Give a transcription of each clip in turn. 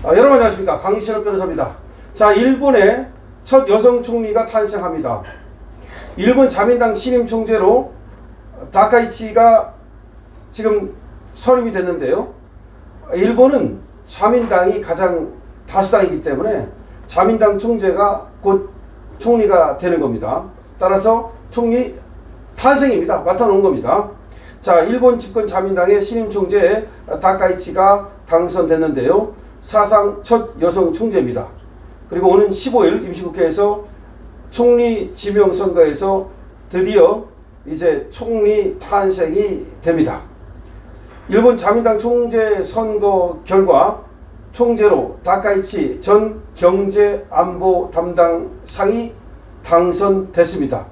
여러분 안녕하십니까. 강신업 변호사입니다. 자, 일본의 첫 여성 총리가 탄생합니다. 일본 자민당 신임 총재로 다카이치가 지금 선임이 됐는데요. 일본은 자민당이 가장 다수당이기 때문에 자민당 총재가 곧 총리가 되는 겁니다. 따라서 총리 탄생입니다. 맡아놓은 겁니다. 자, 일본 집권 자민당의 신임 총재 다카이치가 당선됐는데요. 사상 첫 여성 총재입니다. 그리고 오는 15일 임시국회에서 총리 지명 선거에서 드디어 이제 총리 탄생이 됩니다. 일본 자민당 총재 선거 결과 총재로 다카이치 전 경제안보 담당 상이 당선됐습니다.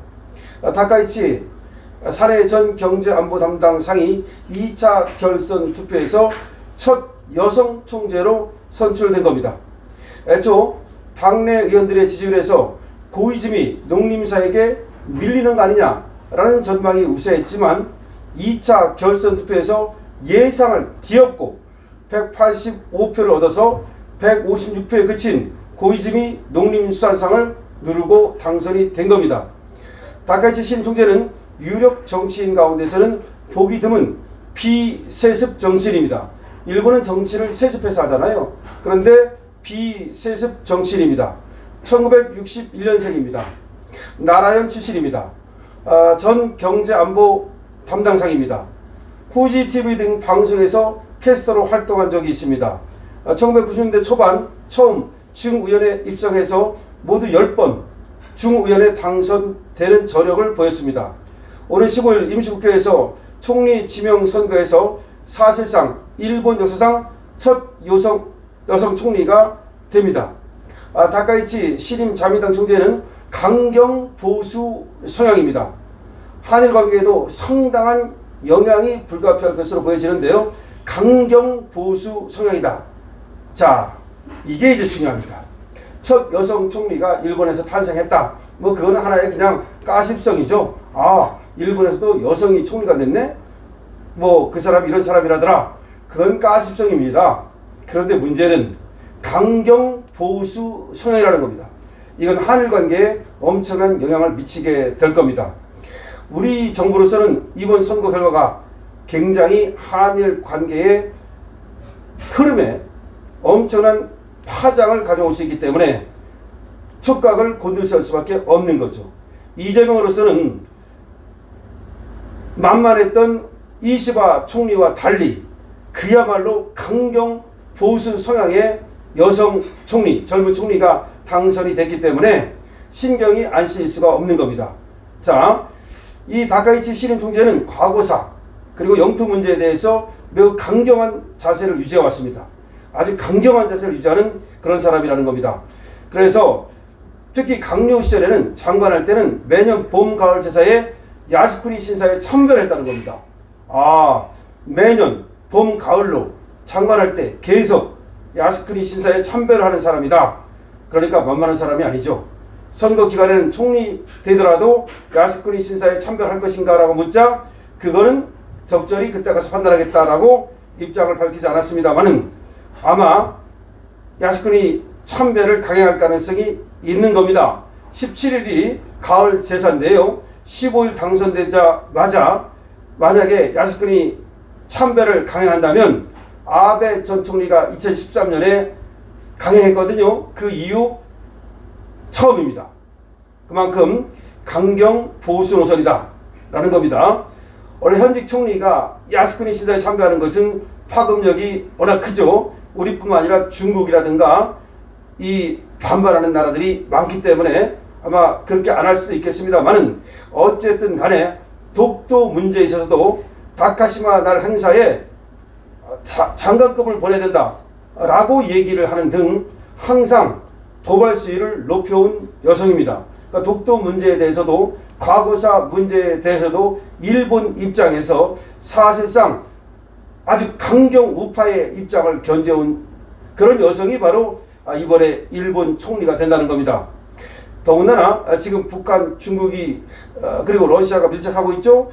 다카이치 사내 전 경제안보 담당 상이 2차 결선 투표에서 첫 여성 총재로 선출된 겁니다. 애초 당내 의원들의 지지율에서 고이즈미 농림사에게 밀리는 거 아니냐라는 전망이 우세했지만 2차 결선 투표에서 예상을 뒤엎고 185표를 얻어서 156표에 그친 고이즈미 농림수산상을 누르고 당선이 된 겁니다. 다카이치 신 총재는 유력 정치인 가운데서는 보기 드문 비세습 정치인입니다. 일본은 정치를 세습해서 하잖아요. 그런데 비세습 정치인입니다. 1961년생입니다. 나라현 출신입니다. 전 경제안보 담당상입니다. 후지TV 등 방송에서 캐스터로 활동한 적이 있습니다. 1990년대 초반 처음 중의원에 입성해서 모두 10번 중의원에 당선되는 저력을 보였습니다. 오는 15일 임시국회에서 총리 지명 선거에서 사실상 일본 역사상 첫 여성 총리가 됩니다. 다카이치 신임 자민당 총재는 강경 보수 성향입니다. 한일 관계에도 상당한 영향이 불가피할 것으로 보여지는데요. 강경 보수 성향이다. 자, 이게 이제 중요합니다. 첫 여성 총리가 일본에서 탄생했다. 뭐 그거는 하나의 그냥 가십성이죠. 아, 일본에서도 여성이 총리가 됐네? 뭐 그 사람이 이런 사람이라더라. 그건 가십성입니다. 그런데 문제는 강경 보수 성향이라는 겁니다. 이건 한일 관계에 엄청난 영향을 미치게 될 겁니다. 우리 정부로서는 이번 선거 결과가 굉장히 한일 관계의 흐름에 엄청난 파장을 가져올 수 있기 때문에 촉각을 곤두세울 수밖에 없는 거죠. 이재명으로서는 만만했던 이시바 총리와 달리 그야말로 강경 보수 성향의 여성 총리, 젊은 총리가 당선이 됐기 때문에 신경이 안 쓰일 수가 없는 겁니다. 자, 이 다카이치 신임 총재는 과거사 그리고 영토 문제에 대해서 매우 강경한 자세를 유지해 왔습니다. 아주 강경한 자세를 유지하는 그런 사람이라는 겁니다. 그래서 특히 강요 시절에는 장관할 때는 매년 봄, 가을 제사에 야스쿠니 신사에 참배했다는 겁니다. 매년 봄, 가을로 장관할 때 계속 야스쿠니 신사에 참배를 하는 사람이다. 그러니까 만만한 사람이 아니죠. 선거 기간에는 총리 되더라도 야스쿠니 신사에 참배할 것인가 라고 묻자 그거는 적절히 그때 가서 판단하겠다라고 입장을 밝히지 않았습니다만은 아마 야스쿠니 참배를 강행할 가능성이 있는 겁니다. 17일이 가을 제사인데요. 15일 당선되자마자 만약에 야스쿠니 참배를 강행한다면 아베 전 총리가 2013년에 강행했거든요. 그 이후 처음입니다. 그만큼 강경 보수 노선이다 라는 겁니다. 원래 현직 총리가 야스쿠니 신사에 참배하는 것은 파급력이 워낙 크죠. 우리뿐만 아니라 중국이라든가 이 반발하는 나라들이 많기 때문에 아마 그렇게 안 할 수도 있겠습니다만은 어쨌든 간에 독도 문제에 있어서도 다카시마 날 행사에 장관급을 보내야 된다 라고 얘기를 하는 등 항상 도발 수위를 높여온 여성입니다. 그러니까 독도 문제에 대해서도 과거사 문제에 대해서도 일본 입장에서 사실상 아주 강경 우파의 입장을 견제해온 그런 여성이 바로 이번에 일본 총리가 된다는 겁니다. 더군다나 지금 북한, 중국이 그리고 러시아가 밀착하고 있죠.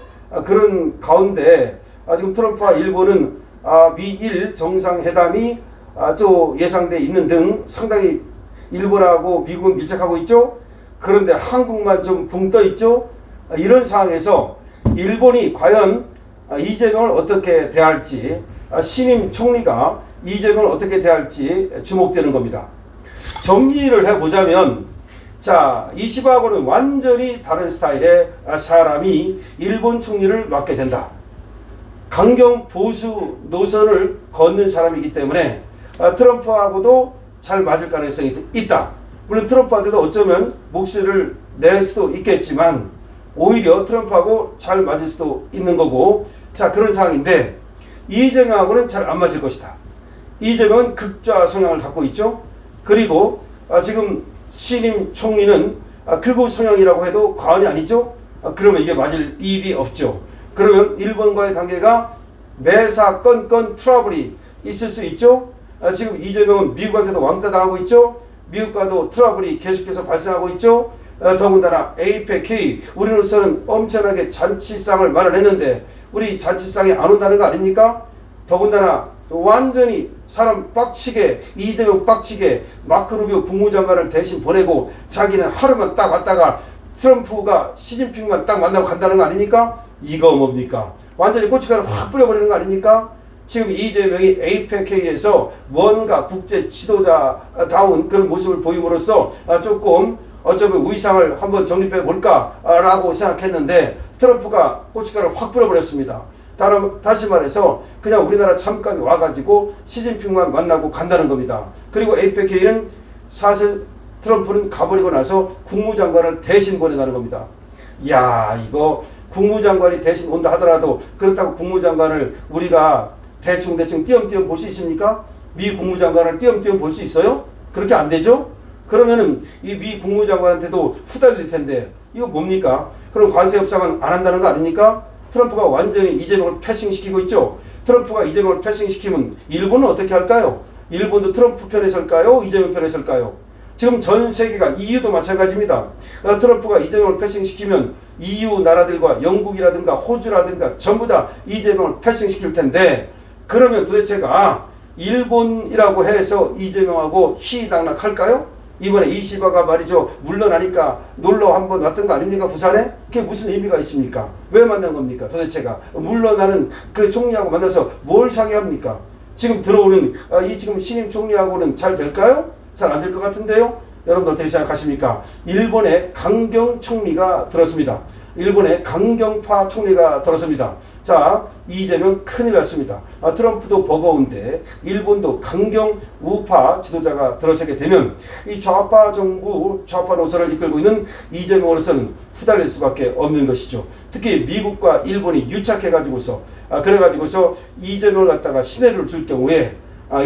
그런 가운데 지금 트럼프와 일본은 미일 정상회담이 또 예상돼 있는 등 상당히 일본하고 미국은 밀착하고 있죠. 그런데 한국만 좀 붕 떠 있죠. 이런 상황에서 일본이 과연 이재명을 어떻게 대할지, 신임 총리가 이재명을 어떻게 대할지 주목되는 겁니다. 정리를 해보자면, 자, 이시바하고는 완전히 다른 스타일의 사람이 일본 총리를 맡게 된다. 강경 보수 노선을 걷는 사람이기 때문에 트럼프하고도 잘 맞을 가능성이 있다. 물론 트럼프한테도 어쩌면 목소리를 낼 수도 있겠지만 오히려 트럼프하고 잘 맞을 수도 있는 거고, 자, 그런 상황인데 이재명하고는 잘 안 맞을 것이다. 이재명은 극좌 성향을 갖고 있죠. 그리고 지금 신임 총리는 극우 성향이라고 해도 과언이 아니죠. 그러면 이게 맞을 일이 없죠. 그러면 일본과의 관계가 매사 건건 트러블이 있을 수 있죠. 지금 이재명은 미국한테도 왕따 당하고 있죠. 미국과도 트러블이 계속해서 발생하고 있죠. 더군다나 APEC, 우리로서는 엄청나게 잔치상을 마련했는데 우리 잔치상에 안 온다는 거 아닙니까? 더군다나 완전히 사람 빡치게, 이재명 빡치게 마크 루비오 국무장관을 대신 보내고 자기는 하루만 딱 왔다가 트럼프가 시진핑만 딱 만나고 간다는 거 아닙니까? 이거 뭡니까? 완전히 고춧가루 확 뿌려버리는 거 아닙니까? 지금 이재명이 APEC에서 뭔가 국제 지도자다운 그런 모습을 보임으로써 조금 어쩌면 위상을 한번 정립해 볼까라고 생각했는데 트럼프가 고춧가루를 확 뿌려버렸습니다. 다시 말해서 그냥 우리나라 잠깐 와가지고 시진핑만 만나고 간다는 겁니다. 그리고 APEC는 사실 트럼프는 가버리고 나서 국무장관을 대신 보내다는 겁니다. 이야, 이거 국무장관이 대신 온다 하더라도 그렇다고 국무장관을 우리가 대충 띄엄띄엄 볼 수 있습니까? 미 국무장관을 띄엄띄엄 볼 수 있어요? 그렇게 안 되죠? 그러면은 이 미 국무장관한테도 후달릴 텐데 이거 뭡니까? 그럼 관세 협상은 안 한다는 거 아닙니까? 트럼프가 완전히 이재명을 패싱시키고 있죠. 트럼프가 이재명을 패싱시키면 일본은 어떻게 할까요? 일본도 트럼프 편에 설까요? 이재명 편에 설까요? 지금 전 세계가 EU도 마찬가지입니다. 트럼프가 이재명을 패싱시키면 EU 나라들과 영국이라든가 호주라든가 전부 다 이재명을 패싱시킬 텐데 그러면 도대체가 일본이라고 해서 이재명하고 희당락할까요? 이번에 이시바가 말이죠. 물러나니까 놀러 한번 왔던 거 아닙니까? 부산에? 그게 무슨 의미가 있습니까? 왜 만난 겁니까? 도대체가 물러나는 그 총리하고 만나서 뭘 상의합니까? 지금 들어오는 이 지금 신임 총리하고는 잘 될까요? 잘 안 될 것 같은데요. 여러분 어떻게 생각하십니까? 일본의 강경 총리가 들었습니다. 일본의 강경파 총리가 들었습니다. 자, 이재명 큰일 났습니다. 트럼프도 버거운데 일본도 강경 우파 지도자가 들어서게 되면 이 좌파 정부, 좌파 노선을 이끌고 있는 이재명으로서는 후달릴 수밖에 없는 것이죠. 특히 미국과 일본이 유착해가지고서 그래가지고서 이재명을 갖다가 시내를 줄 경우에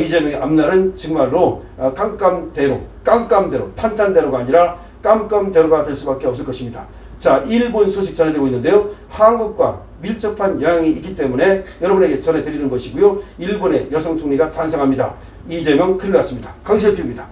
이재명의 앞날은 정말로 깜깜대로, 탄탄대로가 아니라 깜깜대로가 될 수밖에 없을 것입니다. 자, 일본 소식 전해드리고 있는데요. 한국과 밀접한 영향이 있기 때문에 여러분에게 전해드리는 것이고요. 일본의 여성 총리가 탄생합니다. 이재명 큰일 났습니다. 강실표입니다.